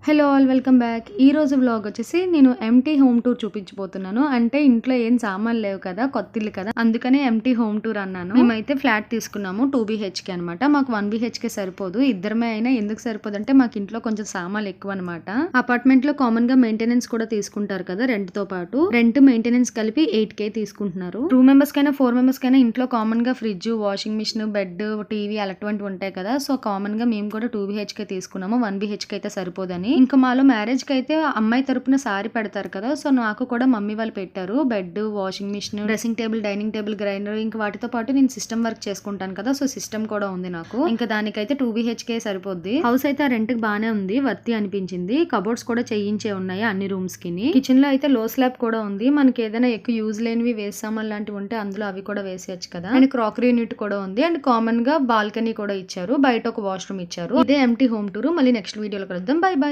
Hello all welcome back. ఈ రోజు vlog వచ్చేసి నేను ఎంటీ హోమ్ టూర్ చూపించబోతున్నాను. అంటే ఇంట్లో ఏం సామాన్లు లేవు కదా, కొత్త ఇల్లు కదా, అందుకనే ఎంటీ హోమ్ టూర్ అన్నాను. మేమైతే ఫ్లాట్ తీసుకున్నాము 2 BHK అనమాట. మాకు 1 BHK సరిపోదు. ఇద్దరమే అయినా ఎందుకు సరిపోదు అంటే మాకు ఇంట్లో కొంచెం సామాన్లు ఎక్కువ అనమాట. అపార్ట్మెంట్ లో కామన్ గా మెయింటెనెన్స్ కూడా తీసుకుంటారు కదా రెంట్ తో పాటు. రెంట్ మెయింటెనెన్స్ కలిపి 8K తీసుకుంటున్నారు. 2 మెంబర్స్ కైనా 4 మెంబర్స్ కైనా ఇంట్లో కామన్ గా fridge, washing machine, bed, TV అలాంటివి ఉంటాయి కదా. సో కామన్ గా మేము కూడా 2 BHK తీసుకున్నాము. 1 BHK అయితే సరిపోదని. ఇంకా మాలో మ్యారేజ్ కి అయితే అమ్మాయి తరపున సారీ పెడతారు కదా, సో నాకు కూడా మమ్మీ వాళ్ళు పెట్టారు. Bed, washing machine, dressing table, dining table, grinder, ఇంకా వాటితో పాటు నేను సిస్టమ్ వర్క్ చేసుకుంటాను కదా, సో సిస్టమ్ కూడా ఉంది నాకు. ఇంకా దానికైతే 2 BHK సరిపోద్ది. హౌస్ అయితే ఆ రెంట్ కి బానే ఉంది, వర్తి అనిపించింది. కబోర్డ్స్ కూడా చేయించే ఉన్నాయి అన్ని రూమ్స్ కి. కిచెన్ లో అయితే లో స్లాబ్ కూడా ఉంది. మనకి ఏదైనా ఎక్కువ యూజ్ లేనివి వేసామని లాంటివి ఉంటే అందులో అవి కూడా వేసేయచ్చు కదా. అండ్ క్రాకరీ యూనిట్ కూడా ఉంది. అండ్ కామన్ గా బాల్కనీ కూడా ఇచ్చారు. బయట ఒక వాష్రూమ్ ఇచ్చారు. ఇదే ఎంటీ హోమ్ టూర్. మళ్ళీ నెక్స్ట్ వీడియోలో కలుద్దాం. By by.